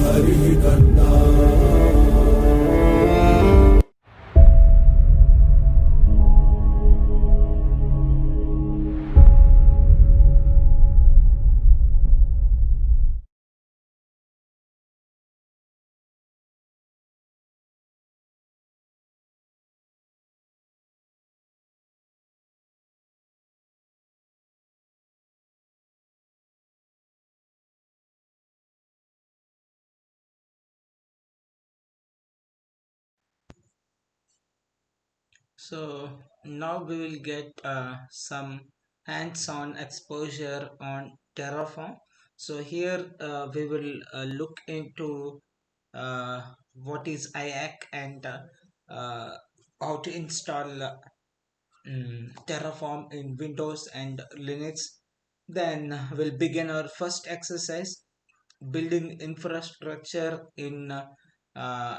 हरि करना। So now we will get some hands-on exposure on Terraform. So here we will look into what is IAC and how to install Terraform in Windows and Linux. Then we'll begin our first exercise, building infrastructure uh,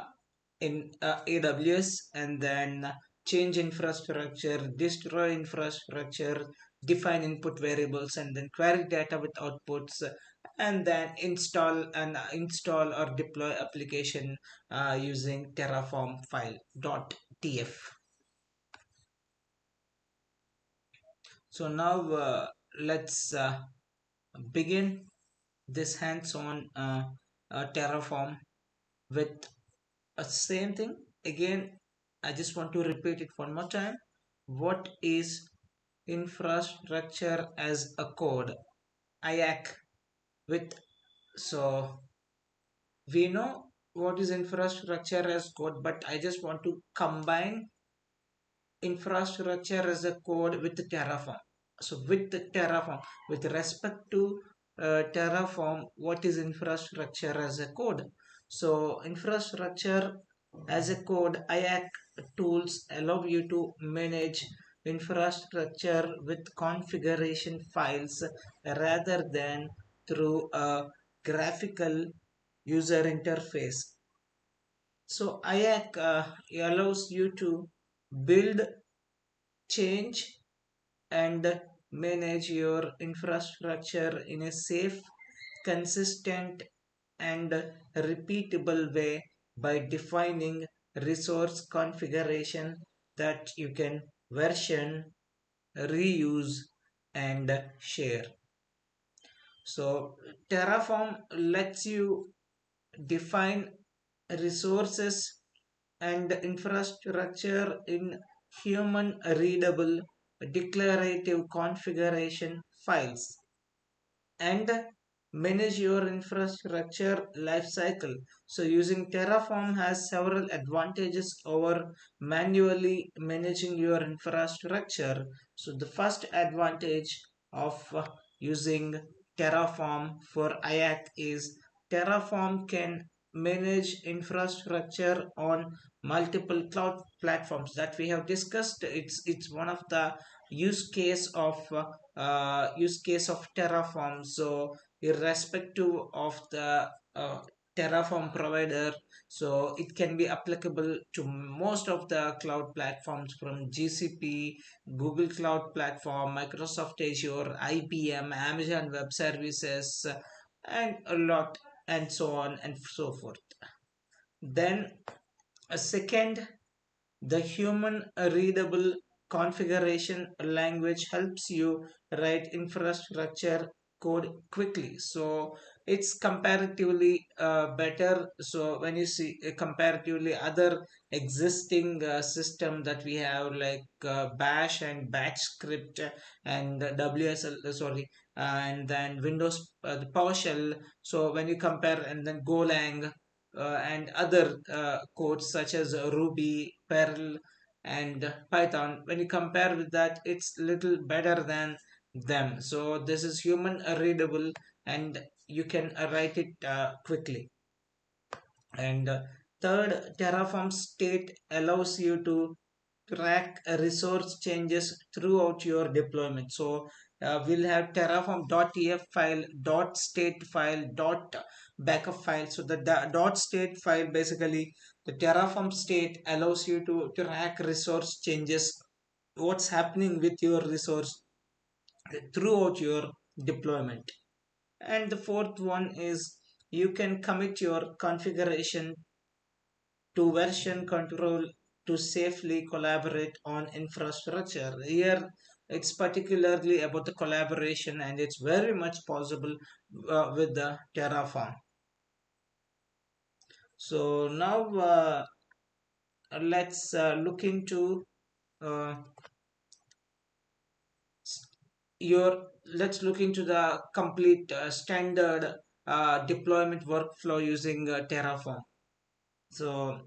in AWS, and then change infrastructure, destroy infrastructure, define input variables, and then query data with outputs, and then install or deploy application using Terraform file .tf. So now let's begin this hands-on Terraform with a same thing. Again, I just want to repeat it one more time. What is infrastructure as a code? IAC with, so we know what is infrastructure as code, but I just want to combine infrastructure as a code with Terraform. So with the Terraform, with respect to Terraform, what is infrastructure as a code? So infrastructure as a code, IAC tools allow you to manage infrastructure with configuration files rather than through a graphical user interface. So IAC allows you to build, change, and manage your infrastructure in a safe, consistent, and repeatable way by defining resource configuration that you can version, reuse, and share. So Terraform lets you define resources and infrastructure in human readable declarative configuration files and manage your infrastructure lifecycle. So using Terraform has several advantages over manually managing your infrastructure. So the first advantage of using Terraform for IAC is Terraform can manage infrastructure on multiple cloud platforms that we have discussed. It's one of the use case of Terraform. So irrespective of the Terraform provider, so it can be applicable to most of the cloud platforms from GCP, Google Cloud Platform, Microsoft Azure, IBM, Amazon Web Services, and a lot, and so on and so forth. Then a second, the human readable configuration language helps you write infrastructure code quickly. So it's comparatively better. So when you see comparatively other existing system that we have like Bash and Batch script and WSL, sorry, and then Windows, the PowerShell. So when you compare, and then Golang and other codes such as Ruby, Perl, and Python. When you compare with that, it's little better than them. So this is human readable, and you can write it quickly. And third, Terraform state allows you to track resource changes throughout your deployment. So we'll have terraform.tf file, .state file, .backup file. So the dot state file, basically the Terraform state allows you to track resource changes, what's happening with your resource throughout your deployment. And the fourth one is You can commit your configuration to version control to safely collaborate on infrastructure. Here, it's particularly about the collaboration, and it's very much possible with the Terraform. So now let's look into uh, your let's look into the complete standard deployment workflow using Terraform. So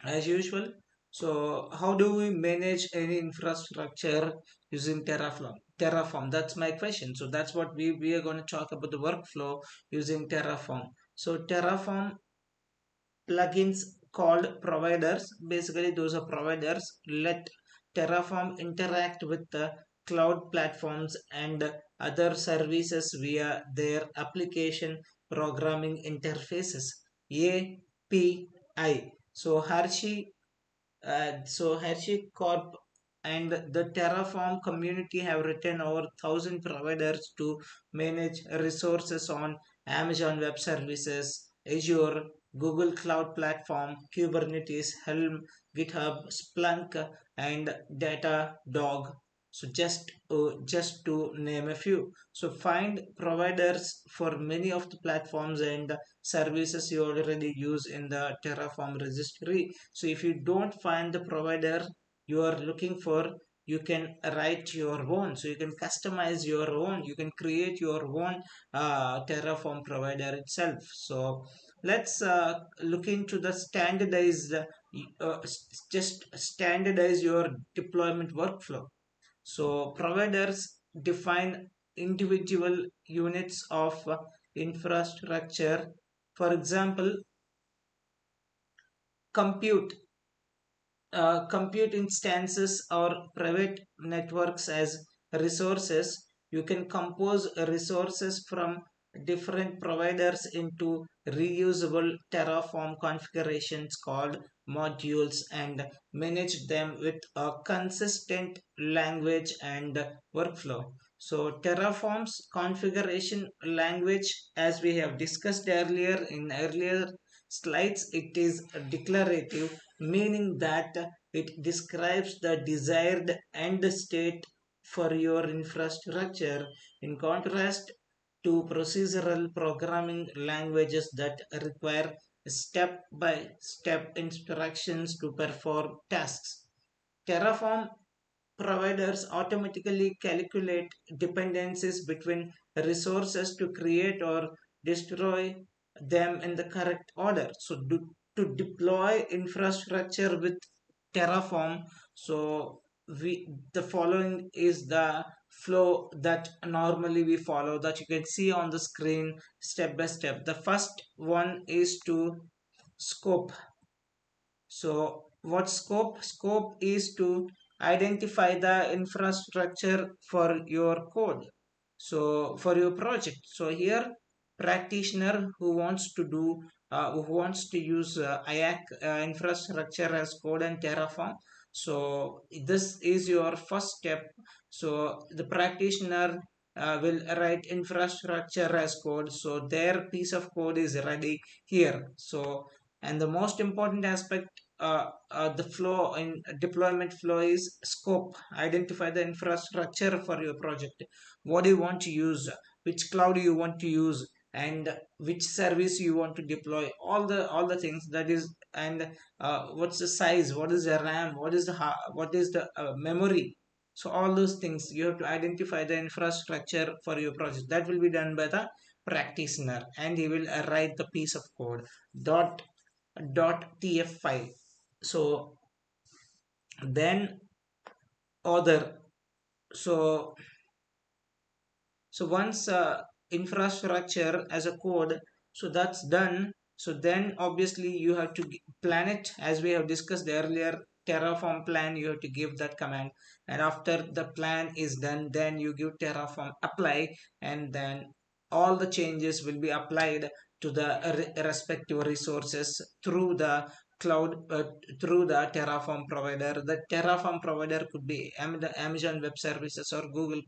as usual, so how do we manage any infrastructure using Terraform, that's my question. So that's what we are going to talk about, the workflow using Terraform. So Terraform plugins called providers, basically those are providers, let Terraform interact with the cloud platforms and other services via their application programming interfaces, API. So Hershey Corp and the Terraform community have written over 1,000 providers to manage resources on Amazon Web Services, Azure, Google Cloud Platform, Kubernetes, Helm, GitHub, Splunk, and Datadog. So just to name a few. So find providers for many of the platforms and services you already use in the Terraform registry. So if you don't find the provider you are looking for, you can write your own. So you can customize your own, you can create your own Terraform provider itself. So let's look into the standardized, just standardize your deployment workflow. So providers define individual units of infrastructure. For example, compute compute instances or private networks as resources. You can compose resources from different providers into reusable Terraform configurations called modules and manage them with a consistent language and workflow. So Terraform's configuration language, as we have discussed earlier in earlier slides, it is declarative, meaning that it describes the desired end state for your infrastructure, in contrast to procedural programming languages that require step by step instructions to perform tasks. Terraform providers automatically calculate dependencies between resources to create or destroy them in the correct order. So to deploy infrastructure with Terraform, so we the following is the flow that normally we follow, that you can see on the screen step by step. The first one is to scope. So what scope? Scope is to identify the infrastructure for your code. So for your project. So here practitioner who wants to do who wants to use IAC infrastructure as code and Terraform. So this is your first step. So the practitioner will write infrastructure as code. So their piece of code is ready here. So and the most important aspect, the flow in deployment flow, is scope. Identify the infrastructure for your project. What do you want to use, which cloud you want to use, and which service you want to deploy, all the things that is. And what's the size, what is the RAM, what is the memory. So all those things you have to identify the infrastructure for your project. That will be done by the practitioner, and he will write the piece of code .tf file. So then other. So so once infrastructure as a code, so that's done. So then obviously you have to plan it, as we have discussed earlier. Terraform plan, you have to give that command, and after the plan is done, then you give Terraform apply, and then all the changes will be applied to the respective resources through the cloud, through the Terraform provider. The Terraform provider could be Amazon Web Services or Google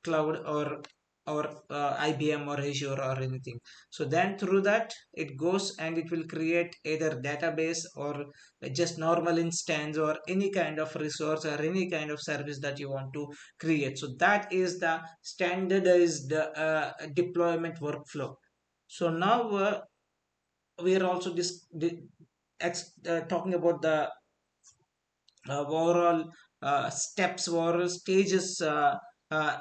Cloud or or IBM or Azure or anything. So then through that it goes and it will create either database or just normal instance or any kind of resource or any kind of service that you want to create. So that is the standardized deployment workflow. So now we are also talking about the overall steps or stages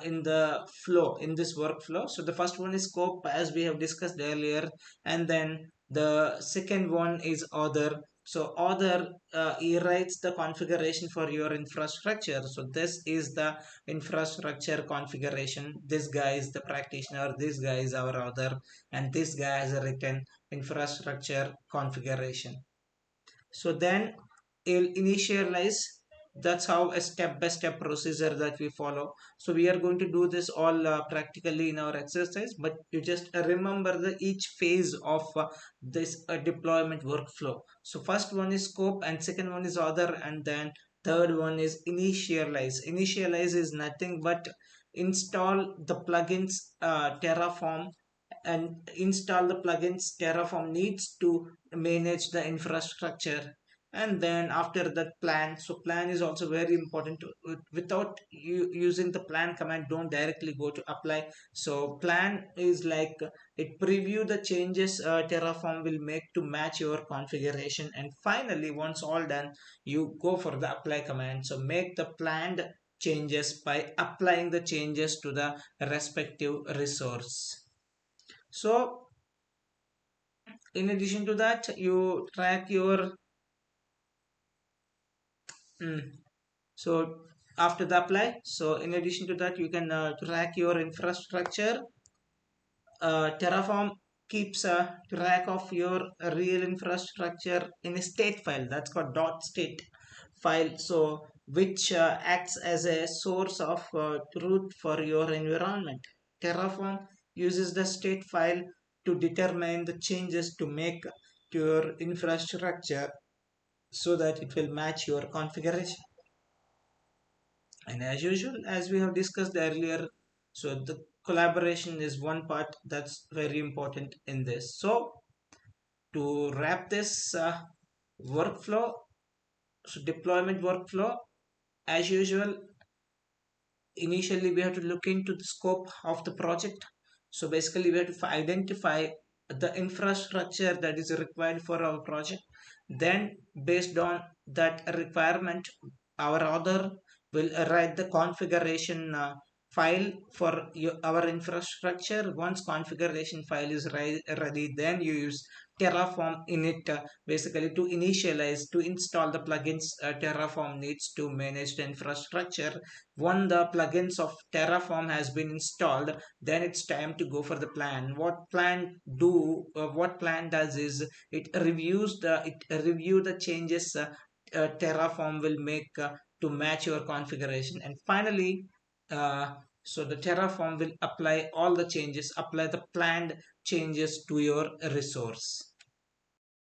in the flow in this workflow. So the first one is scope, as we have discussed earlier, and then the second one is author. So author, he writes the configuration for your infrastructure. So this is the infrastructure configuration. This guy is the practitioner, this guy is our author, and this guy has written infrastructure configuration. So then it'll initialize. That's how a step-by-step procedure that we follow. So we are going to do this all practically in our exercise, but you just remember the each phase of this deployment workflow. So first one is scope and second one is author, and then third one is initialize. Initialize is nothing but install the plugins Terraform, and install the plugins Terraform needs to manage the infrastructure. And then after that, plan. So plan is also very important without you using the plan command, don't directly go to apply. So plan is like it preview the changes Terraform will make to match your configuration, and finally once all done you go for the apply command. So make the planned changes by applying the changes to the respective resource. So in addition to that, you track your mm, so after the apply. So in addition to that, you can track your infrastructure. Terraform keeps a track of your real infrastructure in a state file that's called dot state file. So which acts as a source of truth for your environment. Terraform uses the state file to determine the changes to make to your infrastructure so that it will match your configuration. And as usual, as we have discussed earlier, so the collaboration is one part that's very important in this. So to wrap this workflow, so deployment workflow, as usual, initially we have to look into the scope of the project. So basically we have to identify the infrastructure that is required for our project. Then based on that requirement, our author will write the configuration file for our infrastructure. Once configuration file is ready, then you use Terraform init basically to initialize, to install the plugins Terraform needs to manage the infrastructure. Once the plugins of Terraform has been installed, then it's time to go for the plan. What plan does is it review the changes Terraform will make to match your configuration, and finally so the Terraform will apply all the changes, apply the planned changes to your resource.